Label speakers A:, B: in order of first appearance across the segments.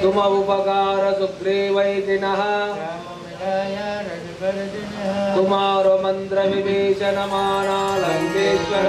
A: तुम उपकार सुग्रीवैतिनः तुम्हारो मंत्र विभीषण माना लंकेश्वर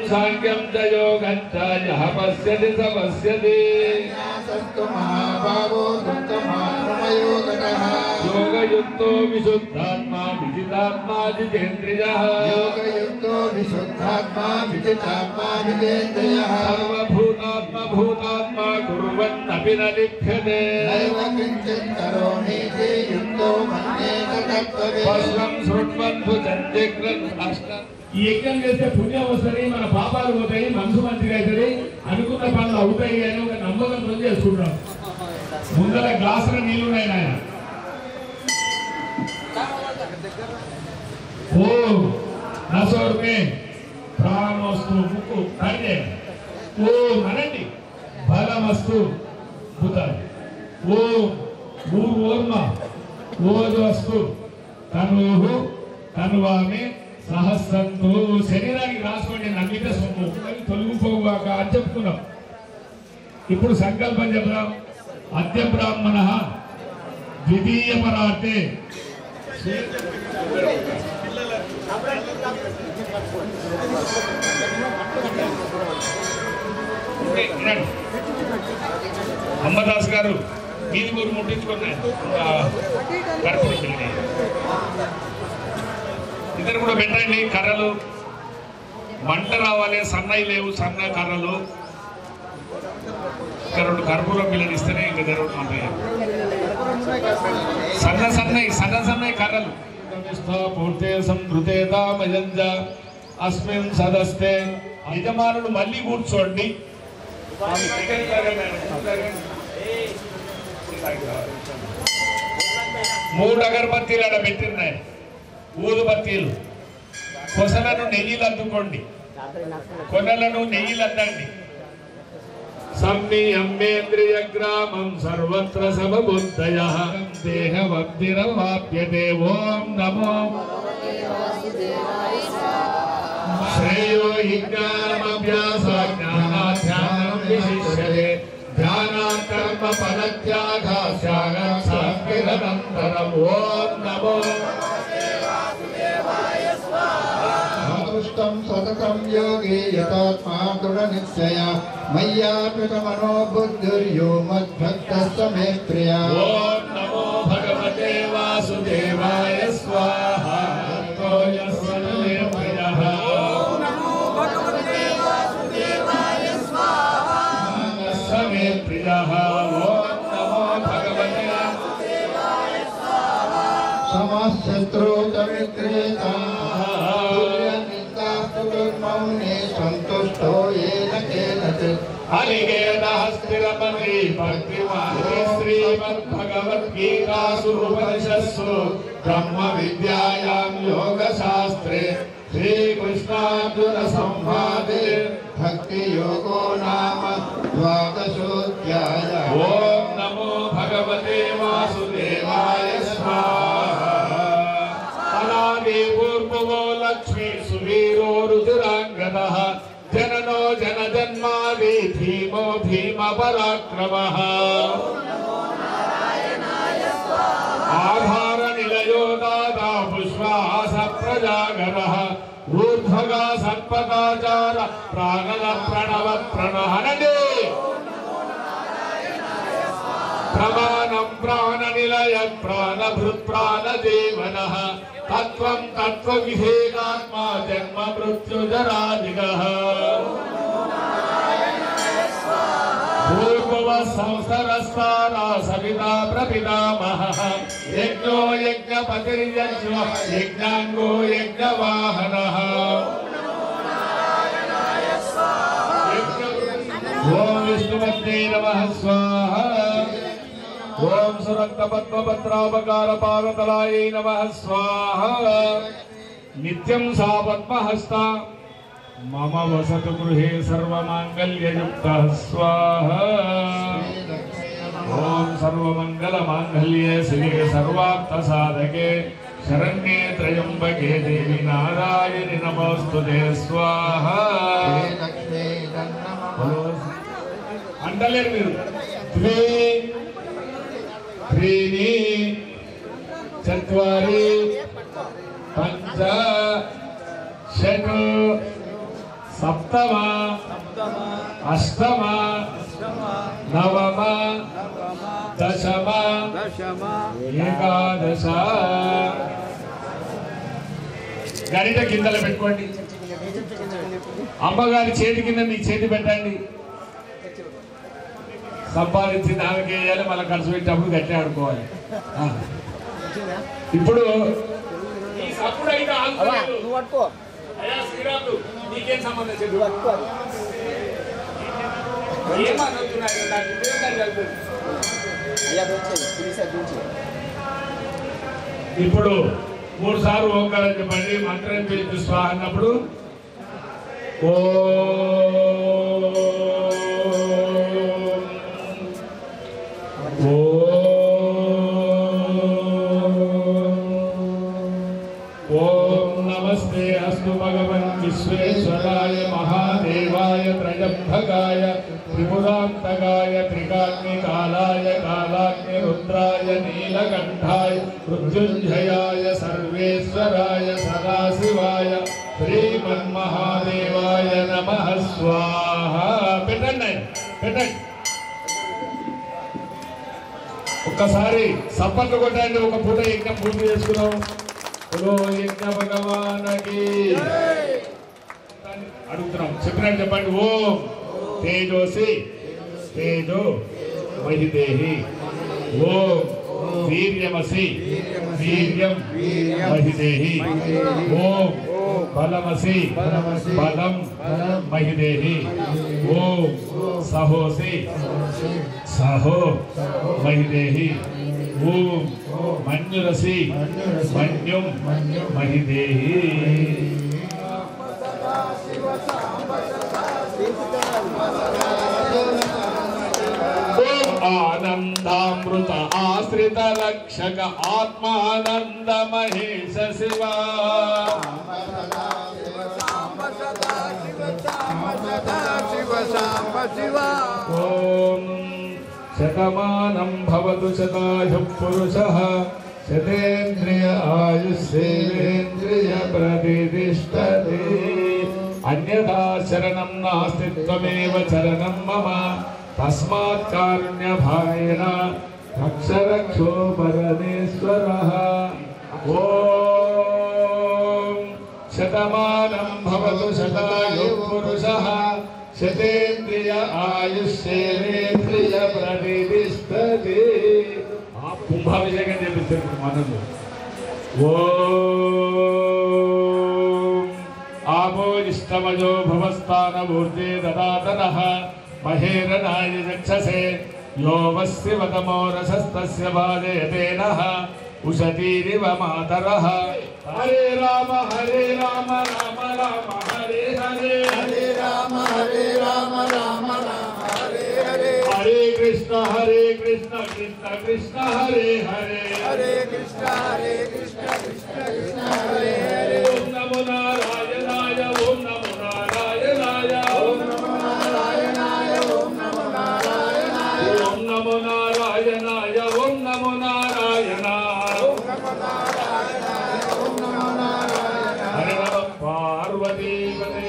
B: सांख्यं च योगं च यः पश्यति स पश्यति योगयुक्तो विशुद्धात्मा विजितात्मा जितेन्द्रियः सर्वभूतात्मा भूतात्मा कुर्वन्नपि न लिप्यते पश्वं शृण्वन्तु चन्द्रिक्रन् अष्टम् ఈ యజ్ఞం చేస్తే పుణ్యం వస్తుంది, మన పాపాలు పోతాయి, మనసు మంచిగా అవుతుంది, అనుకున్న పనులు అవుతాయి అని ఒక నమ్మకంతో చేసుకుంటాం. ముందర గ్లాసుల నీళ్లు ఉన్నాయి నాయన. ఓం నసోర్మే ప్రాణమస్తు ముక్కు కడిగే ఓం అనండి బలమస్తు భూతాలు ఓం ఊర్మ ఓజస్తు తనుహు తనువామి సహస్రంతో శరీరానికి రాసుకోండి. నమ్మితే సొమ్ము తొలగిపోగాక అని చెప్పుకున్నాం. ఇప్పుడు సంకల్పం చెప్దాం. అద్య బ్రాహ్మణ ద్వితీయ పరార్థే అమ్మదాస్ గారు మీది ఊరు ముట్టించుకున్నాయి కర్పూరం పిల్లి ఇద్దరు కూడా పెట్టండి. కర్రలు మంట రావాలి, సన్నయి లేవు, సన్న కర్రలు. ఇంకా 2 కర్పూరం పిల్లలు ఇస్తేనే ఇంకా జరుగుతూ ఉంటాయి. సన్నయి కర్రలు పూర్తే సంృతేతామయంజ అస్మిన్ సదస్తే. యజమానులు మళ్ళీ కూర్చోండి. 3 అగరబత్తీలు అక్కడ పెట్టినాయి, ఊదుబత్తీలు. కొసలను నెయ్యిలు అద్దుకోండి, కొనలను నెయ్యిలు అద్దండి. సంనియమ్యేంద్రియ గ్రామం సర్వత్ర సమబుద్ధయః దేహవద్ధిరవాప్యతే. ఓం నమో శ్రేయో హి జ్ఞానమభ్యాసాజ్ఞానాధ్యానం విశిష్యతే. ధ్యానాత్ కర్మ ఫలత్యాగానంతరం. ఓం నమో
C: सततं योगी यतात्मा दृढनिश्चय मय्यार्पितमनो बुद्धिर्यो मद्भक्तः मे प्रियः.
B: ओम नमो भगवते वासुदेवाय स्वाहा. ओम नमो भगवते वासुदेवाय स्वाहा. मे प्रियः. ओम नमो भगवते वासुदेवाय स्वाहा.
C: समशत्रुतमित्रेता मौने संतुष्टो येन केनचित्.
B: हरिगेदहस्तिरमणि भक्तिमानि श्रीमद्भगवद्गीतासु उपनिषत्सु ब्रह्मविद्यायां योगशास्त्रे श्रीकृष्णार्जुन संवादे भक्तियोगो नाम द्वादशोऽध्यायः. ओम नमो भगवते वासुदेवाय स्वाहा. अनादि पूर्वो लक्ष्मी सुवीरो रुद्रांगदः जननो जनजन्मादि भीमो भीम पराक्रमः. आधार निलयो दाता पुष्पास प्रजागरः ऊर्ध्वगा सर्पदाचार प्राणद प्रणव प्रणहनदे. प्रमाणं प्राणनिलय प्राणभृत् प्राणदेवनः తత్వం తత్వవిధేయాత్మా జన్మ మృత్యుజరాదిగః పూర్వవ సంసరస్తారా సవితా ప్రపితామహః యజ్ఞో యజ్ఞపతిర్యజ్ఞో యజ్ఞాంగో యజ్ఞవాహనః ఓం విష్ణుపత్నే నమః స్వాహా ఓం సురక్తపద్మపత్రాపకారపాదతలాయై నమః స్వాహా నిత్యం సా పద్మహస్తా మమ వసతు గృహే సర్వమాంగళ్యయుక్తః స్వాహా ఓం సర్వమంగళమాంగళ్యే శివే సర్వార్థసాధకే శరణ్యే త్రయంబకే దేవి నారాయణి నమోస్తుతే స్వాహా అంటలేరు మీరు त्रीणि चत्वारि पंच षट् सप्तम अष्टम नवम दशम एकादश గరిట కిందలో పెట్టుకోండి అమ్మగారి చేతి కింద మీ చేతి పెట్టండి సంపాదించి దానికి వేయాలి మళ్ళీ ఖర్చు పెట్టేటప్పుడు గట్టి ఆడుకోవాలి ఇప్పుడు నీకేం సంబంధం ఇప్పుడు 3 సార్లు ఓంకారం చెప్పండి మంత్రం పిలిచి స్వాహ అన్నప్పుడు ఓం నమస్తే అస్తు భగవన్ విశ్వేశ్వరాయ మహాదేవాయ త్రయంబకాయ త్రిపురాంతకాయ త్రికాగ్నికాలాయ కాలాగ్ని రుద్రాయ నీలకంఠాయ మృత్యుంజయాయ సర్వేశ్వరాయ సదాశివాయ శ్రీమన్మహాదేవాయ నమః స్వాహ పెట్టండి పెట్టండి ఒక్కసారి సప్పట్లు కొట్టండి ఒక పూట యజ్ఞం పూర్తి చేసుకున్నాం యజ్ఞ భగవానకి అడుగుతున్నాం చెప్పినట్టు చెప్పండి ఓం తేజోసి తేజో మహిదేహి ఓం వీర్యమసి వీర్యం మహిదేహి ఓం బలమసి బలం మహిదేహి ఓం సహోసి సహో మహిదేహి ఓం మన్యురసి మన్యుం మహిదేహి ఓం ఆనందామృత ఆశ్రిత రక్షక ఆత్మానంద మహేశ శివ ఓం శతమానం భవతు శతాయు పురుషః శతేంద్రియ ఆయుష్యేంద్రియ ప్రతిష్టతే అన్యథా శరణం నాస్తి త్వమేవ శరణం మమ తస్మాత్ కారుణ్య భావేన రక్ష రక్షో పరమేశ్వరః ఓం శతమానం భవతు శతాయు పురుషః శతేంద్రియ ఆయుష్యేంద్రియ ప్రతిష్టతే కుంభాభిషేకం చేపిస్తారు మనలో ఓం ఆపో ఇష్టమజో భవస్థానమూర్తే దదాతనః మహేరణాయ చక్షసే यो वस्यवतमो रसस्तस्य बाधयतेनः उशतीरिव मातरः हरे राम राम राम हरे हरे
C: हरे राम राम राम हरे हरे
B: हरे कृष्ण कृष्ण कृष्ण हरे हरे
C: हरे कृष्ण कृष्ण कृष्ण हरे हरे
B: ओम नमो नारायणाय ओम नमो नारायणाय
C: ओम नमो नारायणाय ओम नमो नारायणाय
B: ओम नमो नारायणाय ओम नमो नारायणाय
C: ओम नमो नारायणाय ओम नमो नारायणाय
B: हरे नमः पार्वती पते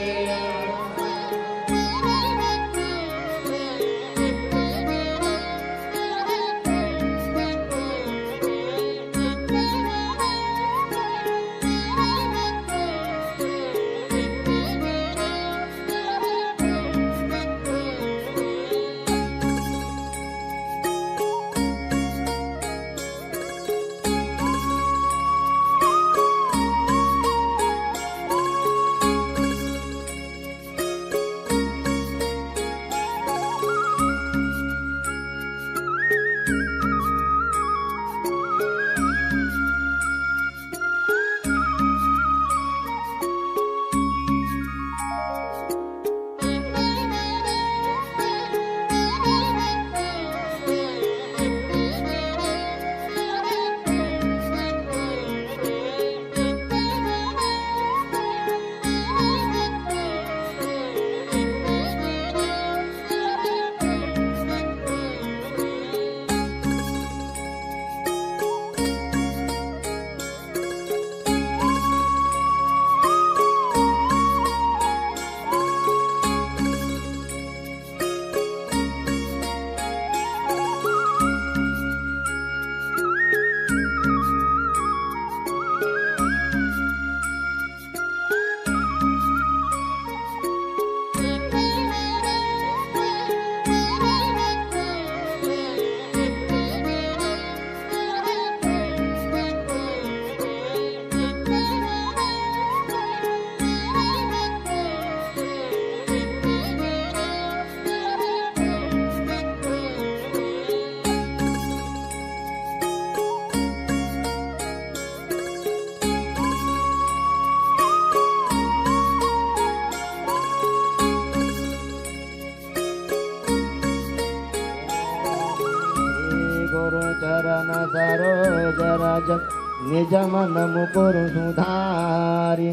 D: चरण सरोज रज निज मन मुकुर सुधारि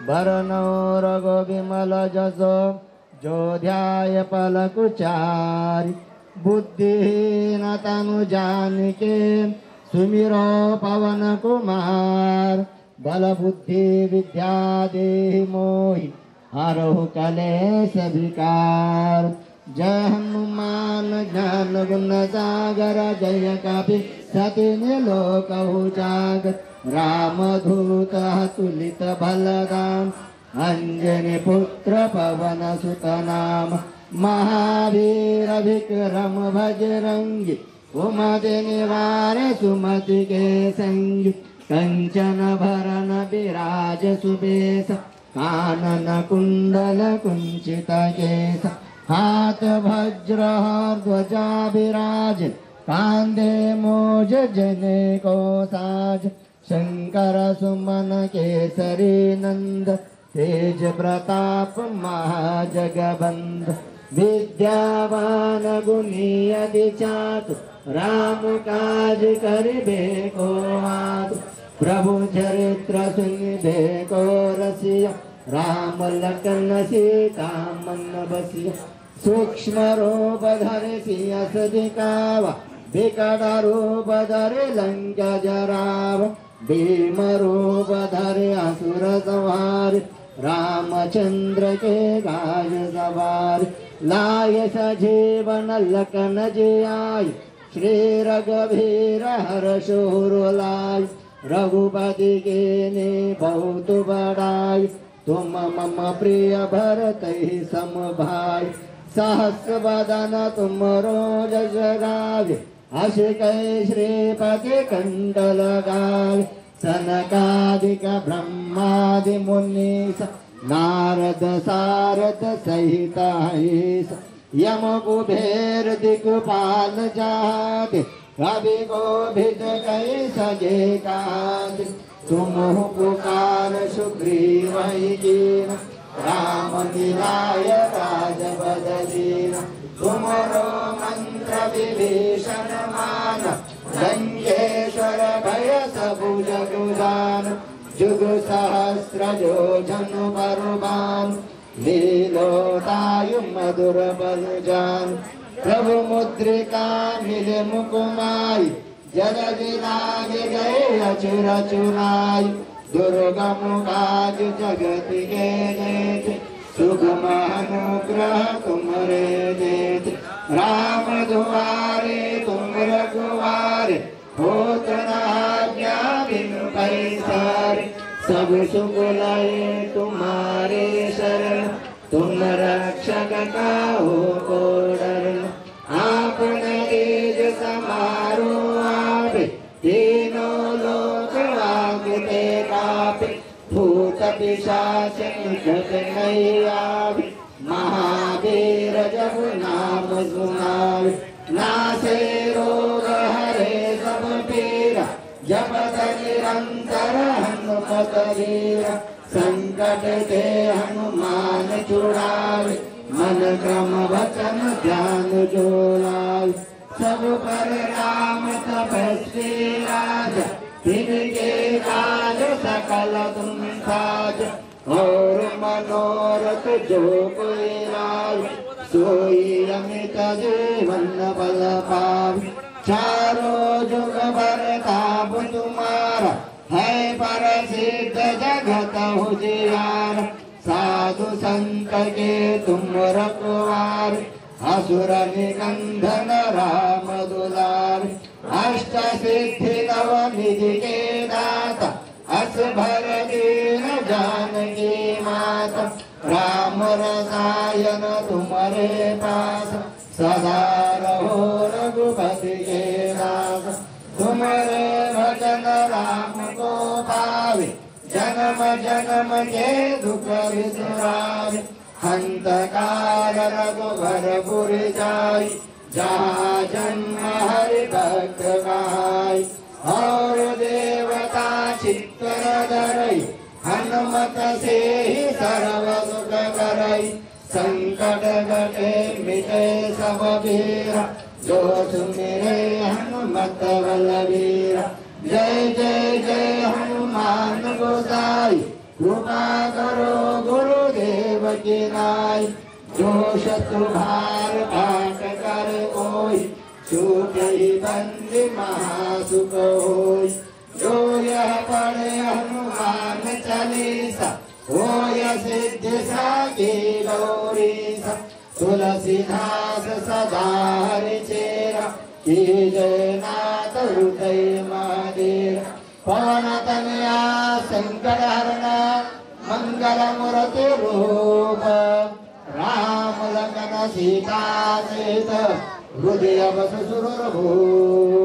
D: वरनौ रघु विमल जसो जो ध्याय पलकुचारि बुद्धिहीन तनु जानिके सुमिरो पवन कुमार बल बुद्धि विद्या देहि मोहि हरहु कलेश विकार जय हनुमान ज्ञान गुण सागर जय कपि सति लोक उजागर रामधूत तुलित बलदाम अंजनी पुत्र पवन सुत नाम महावीर विक्रम बजरंगी कुमति निवार सुमति के संगी कंचन भरण विराज सुबेश कानन कुंडल कुंचित केश हाथ वज्र ध्वजा विराज कांधे मोज जने को साज शंकर सुमन केसरी नंद तेज प्रताप महाजगबंध विद्यावान गुणी अति चातुर राम काज करिबे को आतुर प्रभु चरित्र सुनिबे को रसिया राम लखन सीता मन बसिया सूक्ष्म रूप धरि सियस दिखावा विकट रूप धरि लंका जरावा भीम रूप धरि असुर संहार रामचंद्र के गाय सवार लाय सजीवन लखन जियाय श्री रघुवीर हर्षोर लाय रघुपति के ने बहुत बड़ाई तुम मम प्रिय भरत ही सम भाई सहस्र बदन तुम रोज जगावे हस कई श्रीपति कंठ लगावे सनकादिक ब्रह्मादि मुनीस नारद सारद सहित हरीश यम कुबेर दिक्पाल जाते कवि कोभिद कई सजे काज तुम पुकार सुग्रीव कीन राम मिलाय राजपद दीन तुमरो मंत्र विभीषण मान लंकेश्वर भय सबु जगुदान जुग सहस्र जो जन बरुबान लीलोतायु मधुर बलजान प्रभु मुद्रिका मिले मुकुमाई जल दिलागे गए अचुर चुनाई दुर्गम काज जगत के देते सुगम अनुग्रह तुमरे देते राम दुआरे तुम रघुवारे होत न आज्ञा बिनु पैसारे सब सुख लाए तुम्हारे शरण तुम रक्षक काहू को डरना आपने तेज समारो आवे तीनों लोक आगते कापे भूत पिशाच निकट नहीं आवे महावीर जब नाम सुनावे नासे रोग हरे सब पीरा जपत निरंतर हनुमत वीरा संकट ते हनुमान छुड़ावे मन क्रम वचन ध्यान जो लाए सब पर राम तपस्वी राजा तिनके काज सकल तुम साज और मनोरथ जो कोई लाए सोई अमित जीवन बल पावे चारों जुग बरताप तुम्हारा है प्रसिद्ध जगत उजियार साधु संत के तुम रखवार असुर निकंदन राम दुलार अष्ट सिद्धि नव निधि के दाता अस भर दीन जानकी माता राम रसायन तुम्हारे पास सदा रहो रघुपति के दास तुम्हारे भजन राम को पावे जन्म जन्म के दुख विसरावे हंत काल रघुवर पुरि जाई जहाँ जन्म हरि भक्त कहाई और देवता चित्तर धरई हनुमत से ही सर्व सुख करई संकट घटे मिटे सब पीरा, जो सुमिरे हनुमत बलबीरा। जय जय जय हनुमान गोसाई, कृपा करो गुरुदेव की नाई। जो शत्रु भार पाठ कर कोई, सुख ही बंदी महासुख होई। जो यह पढ़े हनुमान चालीसा, होय सिद्धि साखी गौरीसा। तुलसीदास सदा हरिचेरा, कीजय नाथ हृदय महादेव। पवन तनया संकट हरण, मंगल मूर्ति रूप। राम लखन सीता सहित हृदय बस सुर भूप।